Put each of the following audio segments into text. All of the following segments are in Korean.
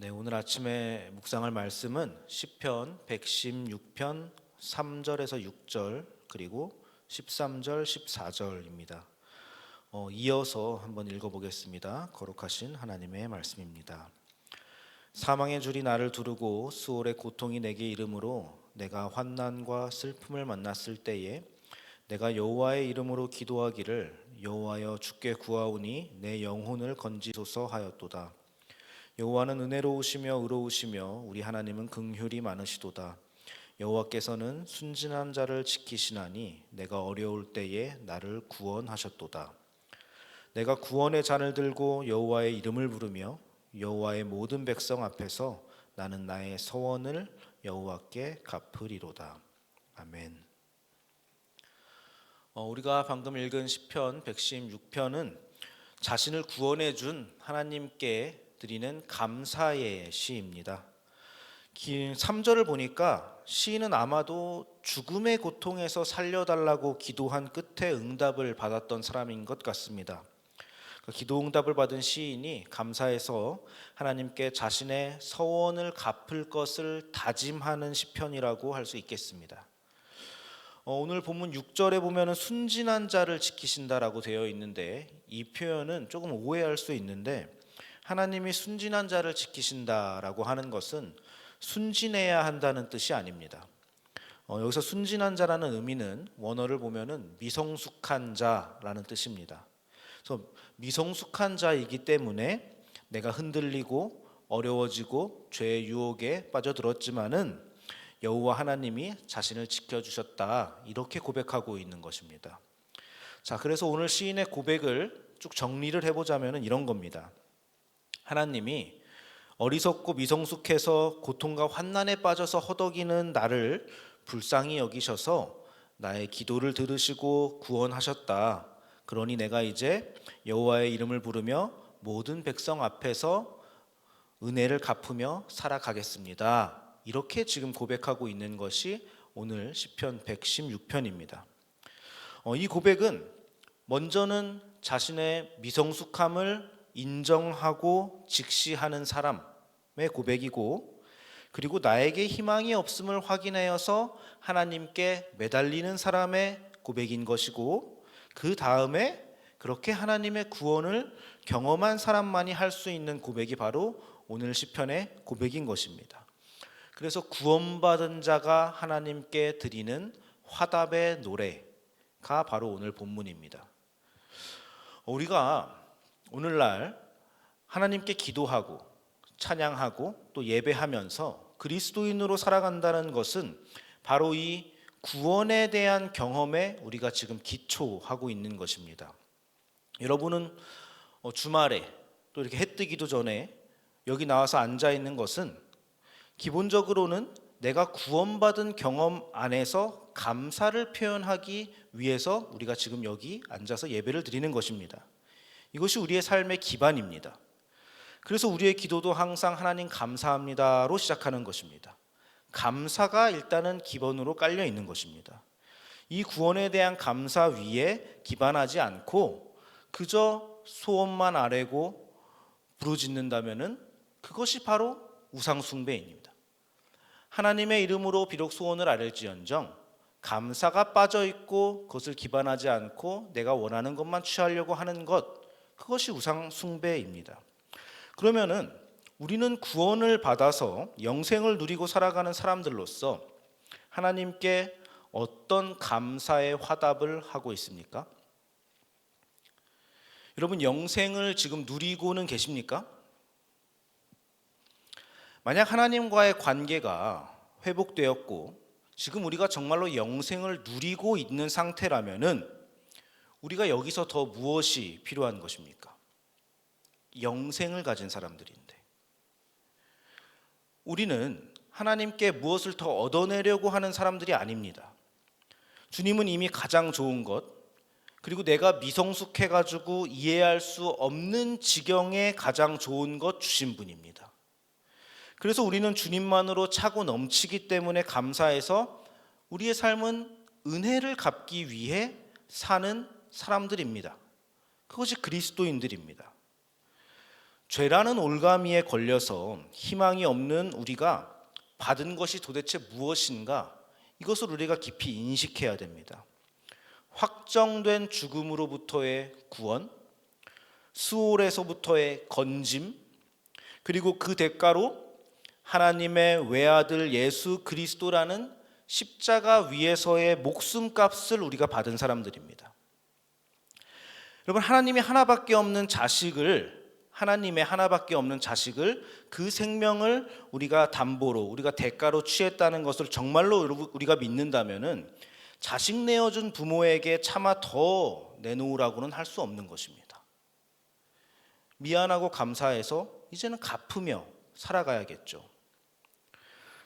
네, 오늘 아침에 묵상할 말씀은 시편 116편 3절에서 6절 그리고 13절, 14절입니다. 이어서 한번 읽어보겠습니다. 거룩하신 하나님의 말씀입니다. 사망의 줄이 나를 두르고 수월의 고통이 내게 이르므로 내가 환난과 슬픔을 만났을 때에 내가 여호와의 이름으로 기도하기를 여호와여 주께 구하오니 내 영혼을 건지소서 하였도다. 여호와는 은혜로우시며 의로우시며 우리 하나님은 긍휼이 많으시도다. 여호와께서는 순진한 자를 지키시나니 내가 어려울 때에 나를 구원하셨도다. 내가 구원의 잔을 들고 여호와의 이름을 부르며 여호와의 모든 백성 앞에서 나는 나의 서원을 여호와께 갚으리로다. 아멘. 우리가 방금 읽은 시편 116편은 자신을 구원해 준 하나님께 드리는 감사의 시입니다. 3절을 보니까 시인은 아마도 죽음의 고통에서 살려달라고 기도한 끝에 응답을 받았던 사람인 것 같습니다. 기도 응답을 받은 시인이 감사해서 하나님께 자신의 서원을 갚을 것을 다짐하는 시편이라고 할 수 있겠습니다. 오늘 본문 6절에 보면 순진한 자를 지키신다라고 되어 있는데 이 표현은 조금 오해할 수 있는데 하나님이 순진한 자를 지키신다라고 하는 것은 순진해야 한다는 뜻이 아닙니다. 여기서 순진한 자라는 의미는 원어를 보면은 미성숙한 자라는 뜻입니다. 그래서 미성숙한 자이기 때문에 내가 흔들리고 어려워지고 죄의 유혹에 빠져들었지만은 여호와 하나님이 자신을 지켜주셨다 이렇게 고백하고 있는 것입니다. 자, 그래서 오늘 시인의 고백을 쭉 정리를 해보자면은 이런 겁니다. 하나님이 어리석고 미성숙해서 고통과 환난에 빠져서 허덕이는 나를 불쌍히 여기셔서 나의 기도를 들으시고 구원하셨다. 그러니 내가 이제 여호와의 이름을 부르며 모든 백성 앞에서 은혜를 갚으며 살아가겠습니다. 이렇게 지금 고백하고 있는 것이 오늘 시편 116편입니다. 이 고백은 먼저는 자신의 미성숙함을 인정하고 직시하는 사람의 고백이고, 그리고 나에게 희망이 없음을 확인하여서 하나님께 매달리는 사람의 고백인 것이고, 그 다음에 그렇게 하나님의 구원을 경험한 사람만이 할 수 있는 고백이 바로 오늘 시편의 고백인 것입니다. 그래서 구원받은 자가 하나님께 드리는 화답의 노래가 바로 오늘 본문입니다. 우리가 오늘날 하나님께 기도하고 찬양하고 또 예배하면서 그리스도인으로 살아간다는 것은 바로 이 구원에 대한 경험에 우리가 지금 기초하고 있는 것입니다. 여러분은 주말에 또 이렇게 해 뜨기도 전에 여기 나와서 앉아 있는 것은 기본적으로는 내가 구원받은 경험 안에서 감사를 표현하기 위해서 우리가 지금 여기 앉아서 예배를 드리는 것입니다. 이것이 우리의 삶의 기반입니다. 그래서 우리의 기도도 항상 하나님 감사합니다로 시작하는 것입니다. 감사가 일단은 기본으로 깔려 있는 것입니다. 이 구원에 대한 감사 위에 기반하지 않고 그저 소원만 아뢰고 부르짖는다면은 그것이 바로 우상숭배입니다. 하나님의 이름으로 비록 소원을 아뢰지언정 감사가 빠져 있고 그것을 기반하지 않고 내가 원하는 것만 취하려고 하는 것, 그것이 우상숭배입니다. 그러면은 우리는 구원을 받아서 영생을 누리고 살아가는 사람들로서 하나님께 어떤 감사의 화답을 하고 있습니까? 여러분, 영생을 지금 누리고는 계십니까? 만약 하나님과의 관계가 회복되었고 지금 우리가 정말로 영생을 누리고 있는 상태라면은 우리가 여기서 더 무엇이 필요한 것입니까? 영생을 가진 사람들인데 우리는 하나님께 무엇을 더 얻어내려고 하는 사람들이 아닙니다. 주님은 이미 가장 좋은 것, 그리고 내가 미성숙해가지고 이해할 수 없는 지경에 가장 좋은 것 주신 분입니다. 그래서 우리는 주님만으로 차고 넘치기 때문에 감사해서 우리의 삶은 은혜를 갚기 위해 사는 사람들입니다. 그것이 그리스도인들입니다. 죄라는 올가미에 걸려서 희망이 없는 우리가 받은 것이 도대체 무엇인가? 이것을 우리가 깊이 인식해야 됩니다. 확정된 죽음으로부터의 구원, 수월에서부터의 건짐, 그리고 그 대가로 하나님의 외아들 예수 그리스도라는 십자가 위에서의 목숨값을 우리가 받은 사람들입니다. 여러분, 하나님의 하나밖에 없는 자식을 그 생명을 우리가 담보로, 우리가 대가로 취했다는 것을 정말로 우리가 믿는다면은 자식 내어준 부모에게 차마 더 내놓으라고는 할 수 없는 것입니다. 미안하고 감사해서 이제는 갚으며 살아가야겠죠.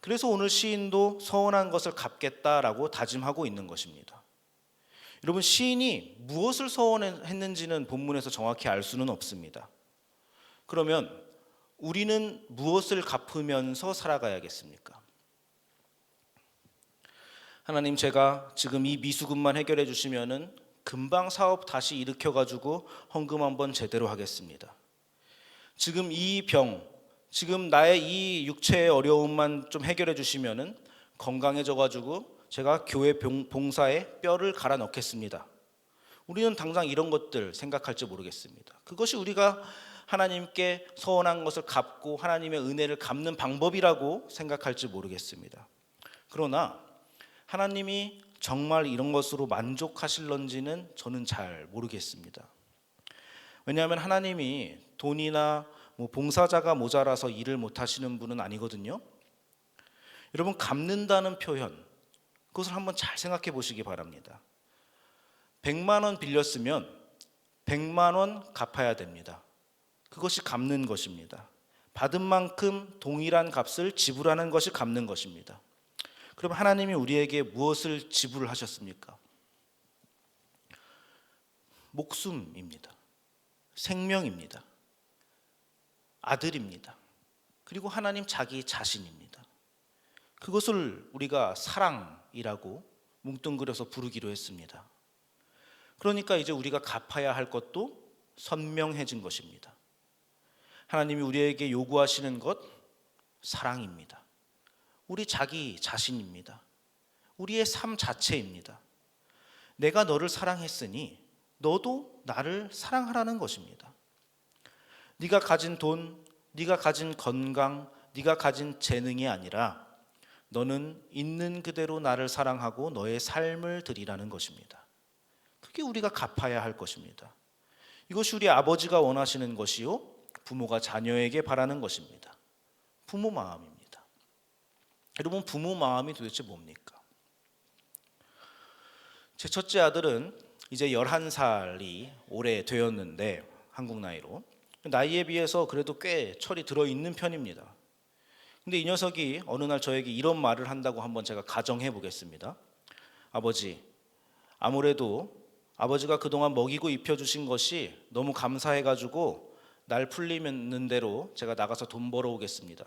그래서 오늘 시인도 서운한 것을 갚겠다라고 다짐하고 있는 것입니다. 여러분, 시인이 무엇을 서원했는지는 본문에서 정확히 알 수는 없습니다. 그러면 우리는 무엇을 갚으면서 살아가야겠습니까? 하나님, 제가 지금 이 미수금만 해결해 주시면은 금방 사업 다시 일으켜가지고 헌금 한번 제대로 하겠습니다. 지금 이 병, 지금 나의 이 육체의 어려움만 좀 해결해 주시면은 건강해져가지고 제가 교회 봉사에 뼈를 갈아 넣겠습니다. 우리는 당장 이런 것들 생각할지 모르겠습니다. 그것이 우리가 하나님께 서원한 것을 갚고 하나님의 은혜를 갚는 방법이라고 생각할지 모르겠습니다. 그러나 하나님이 정말 이런 것으로 만족하실런지는 저는 잘 모르겠습니다. 왜냐하면 하나님이 돈이나 봉사자가 모자라서 일을 못하시는 분은 아니거든요. 여러분, 갚는다는 표현, 그것을 한번 잘 생각해 보시기 바랍니다. 100만 원 빌렸으면 100만 원 갚아야 됩니다. 그것이 갚는 것입니다. 받은 만큼 동일한 값을 지불하는 것이 갚는 것입니다. 그럼 하나님이 우리에게 무엇을 지불하셨습니까? 목숨입니다. 생명입니다. 아들입니다. 그리고 하나님 자기 자신입니다. 그것을 우리가 사랑이라고 뭉뚱그려서 부르기로 했습니다. 그러니까 이제 우리가 갚아야 할 것도 선명해진 것입니다. 하나님이 우리에게 요구하시는 것, 사랑입니다. 우리 자기 자신입니다. 우리의 삶 자체입니다. 내가 너를 사랑했으니 너도 나를 사랑하라는 것입니다. 네가 가진 돈, 네가 가진 건강, 네가 가진 재능이 아니라 너는 있는 그대로 나를 사랑하고 너의 삶을 드리라는 것입니다. 그게 우리가 갚아야 할 것입니다. 이것이 우리 아버지가 원하시는 것이요, 부모가 자녀에게 바라는 것입니다. 부모 마음입니다. 여러분, 부모 마음이 도대체 뭡니까? 제 첫째 아들은 이제 11살이 올해 되었는데, 한국 나이로 나이에 비해서 그래도 꽤 철이 들어있는 편입니다. 근데 이 녀석이 어느 날 저에게 이런 말을 한다고 한번 제가 가정해 보겠습니다. 아버지, 아무래도 아버지가 그동안 먹이고 입혀주신 것이 너무 감사해가지고 날 풀리는 대로 제가 나가서 돈 벌어오겠습니다.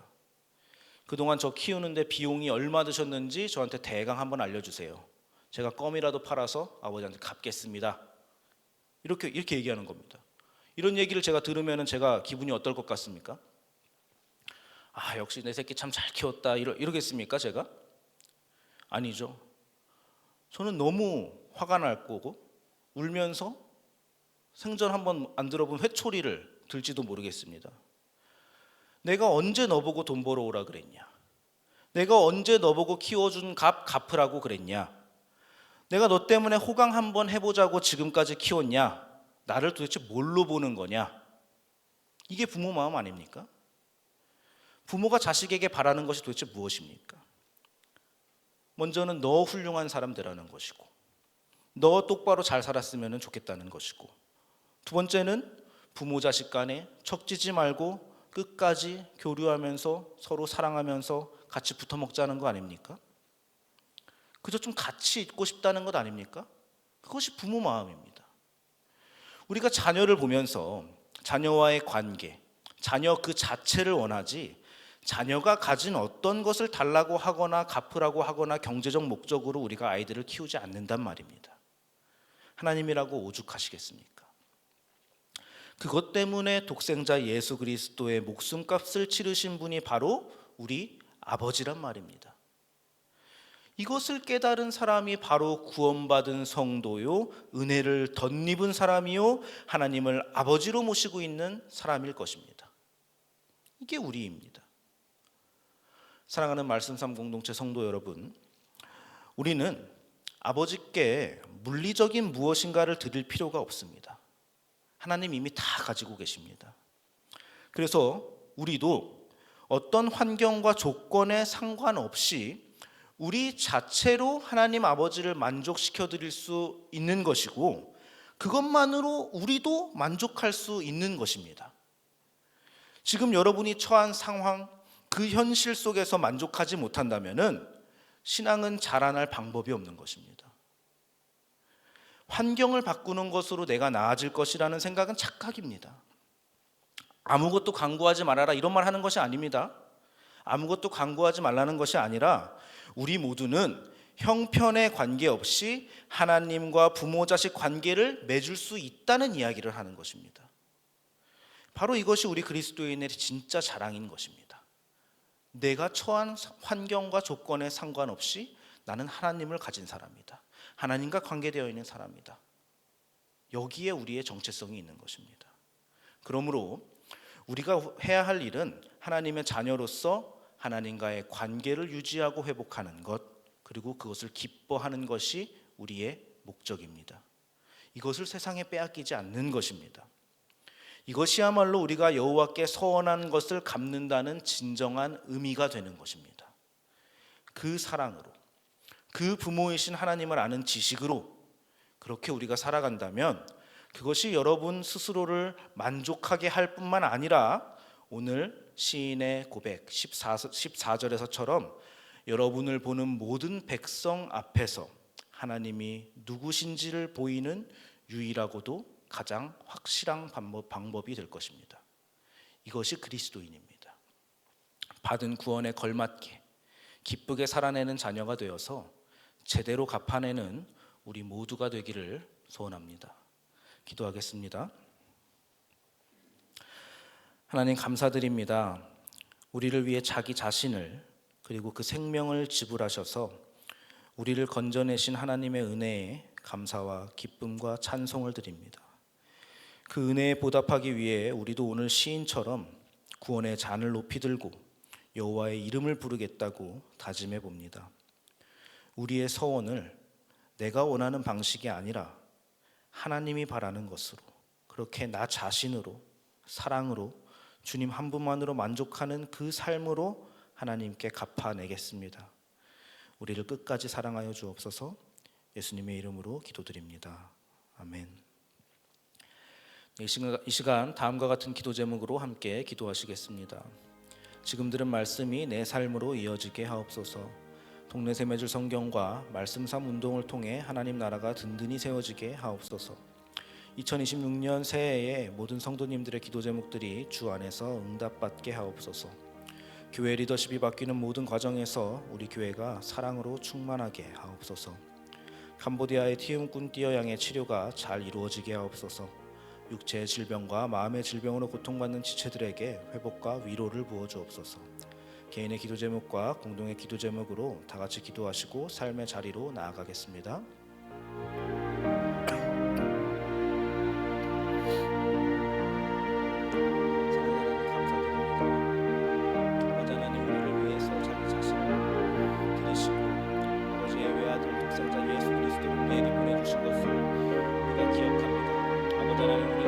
그동안 저 키우는데 비용이 얼마 드셨는지 저한테 대강 한번 알려주세요. 제가 껌이라도 팔아서 아버지한테 갚겠습니다. 이렇게 얘기하는 겁니다. 이런 얘기를 제가 들으면 제가 기분이 어떨 것 같습니까? 아, 역시 내 새끼 참 잘 키웠다 이러겠습니까 제가? 아니죠. 저는 너무 화가 날 거고 울면서 생전 한번 안 들어본 회초리를 들지도 모르겠습니다. 내가 언제 너보고 돈 벌어오라 그랬냐? 내가 언제 너보고 키워준 값 갚으라고 그랬냐? 내가 너 때문에 호강 한번 해보자고 지금까지 키웠냐? 나를 도대체 뭘로 보는 거냐? 이게 부모 마음 아닙니까? 부모가 자식에게 바라는 것이 도대체 무엇입니까? 먼저는 너 훌륭한 사람 되라는 것이고, 너 똑바로 잘 살았으면 좋겠다는 것이고, 두 번째는 부모 자식 간에 척지지 말고 끝까지 교류하면서 서로 사랑하면서 같이 붙어 먹자는 거 아닙니까? 그저 좀 같이 있고 싶다는 것 아닙니까? 그것이 부모 마음입니다. 우리가 자녀를 보면서 자녀와의 관계, 자녀 그 자체를 원하지 자녀가 가진 어떤 것을 달라고 하거나 갚으라고 하거나 경제적 목적으로 우리가 아이들을 키우지 않는단 말입니다. 하나님이라고 오죽하시겠습니까? 그것 때문에 독생자 예수 그리스도의 목숨값을 치르신 분이 바로 우리 아버지란 말입니다. 이것을 깨달은 사람이 바로 구원받은 성도요, 은혜를 덧입은 사람이요, 하나님을 아버지로 모시고 있는 사람일 것입니다. 이게 우리입니다. 사랑하는 말씀삼 공동체 성도 여러분, 우리는 아버지께 물리적인 무엇인가를 드릴 필요가 없습니다. 하나님 이미 다 가지고 계십니다. 그래서 우리도 어떤 환경과 조건에 상관없이 우리 자체로 하나님 아버지를 만족시켜 드릴 수 있는 것이고, 그것만으로 우리도 만족할 수 있는 것입니다. 지금 여러분이 처한 상황, 그 현실 속에서 만족하지 못한다면 신앙은 자라날 방법이 없는 것입니다. 환경을 바꾸는 것으로 내가 나아질 것이라는 생각은 착각입니다. 아무것도 강구하지 말아라 이런 말 하는 것이 아닙니다. 아무것도 강구하지 말라는 것이 아니라 우리 모두는 형편에 관계없이 하나님과 부모 자식 관계를 맺을 수 있다는 이야기를 하는 것입니다. 바로 이것이 우리 그리스도인의 진짜 자랑인 것입니다. 내가 처한 환경과 조건에 상관없이 나는 하나님을 가진 사람이다. 하나님과 관계되어 있는 사람이다. 여기에 우리의 정체성이 있는 것입니다. 그러므로 우리가 해야 할 일은 하나님의 자녀로서 하나님과의 관계를 유지하고 회복하는 것, 그리고 그것을 기뻐하는 것이 우리의 목적입니다. 이것을 세상에 빼앗기지 않는 것입니다. 이것이야말로 우리가 여호와께 서원한 것을 갚는다는 진정한 의미가 되는 것입니다. 그 사랑으로, 그 부모이신 하나님을 아는 지식으로 그렇게 우리가 살아간다면 그것이 여러분 스스로를 만족하게 할 뿐만 아니라 오늘 시인의 고백 14절에서처럼 여러분을 보는 모든 백성 앞에서 하나님이 누구신지를 보이는 유일하고도 가장 확실한 방법이 될 것입니다. 이것이 그리스도인입니다. 받은 구원에 걸맞게 기쁘게 살아내는 자녀가 되어서 제대로 갚아내는 우리 모두가 되기를 소원합니다. 기도하겠습니다. 하나님 감사드립니다. 우리를 위해 자기 자신을 그리고 그 생명을 지불하셔서 우리를 건져내신 하나님의 은혜에 감사와 기쁨과 찬송을 드립니다. 그 은혜에 보답하기 위해 우리도 오늘 시인처럼 구원의 잔을 높이 들고 여호와의 이름을 부르겠다고 다짐해 봅니다. 우리의 서원을 내가 원하는 방식이 아니라 하나님이 바라는 것으로, 그렇게 나 자신으로, 사랑으로, 주님 한 분만으로 만족하는 그 삶으로 하나님께 갚아내겠습니다. 우리를 끝까지 사랑하여 주옵소서. 예수님의 이름으로 기도드립니다. 아멘. 이 시간 다음과 같은 기도 제목으로 함께 기도하시겠습니다. 지금 들은 말씀이 내 삶으로 이어지게 하옵소서. 동네 새매줄 성경과 말씀삼 운동을 통해 하나님 나라가 든든히 세워지게 하옵소서. 2026년 새해에 모든 성도님들의 기도 제목들이 주 안에서 응답받게 하옵소서. 교회 리더십이 바뀌는 모든 과정에서 우리 교회가 사랑으로 충만하게 하옵소서. 캄보디아의 티움꾼띠어 양의 치료가 잘 이루어지게 하옵소서. 육체의 질병과 마음의 질병으로 고통받는 지체들에게 회복과 위로를 부어주옵소서. 개인의 기도 제목과 공동의 기도 제목으로 다 같이 기도하시고 삶의 자리로 나아가겠습니다.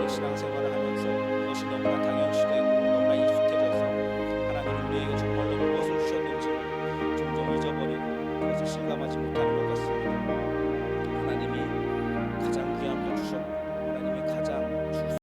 신앙생활을 하면서 그것이 너무나 당연시되고 너무나 익숙해져서 하나님은 우리에게 정말로 무엇을 주셨는지를 종종 잊어버리고 그것을 실감하지 못하는 것 같습니다. 하나님이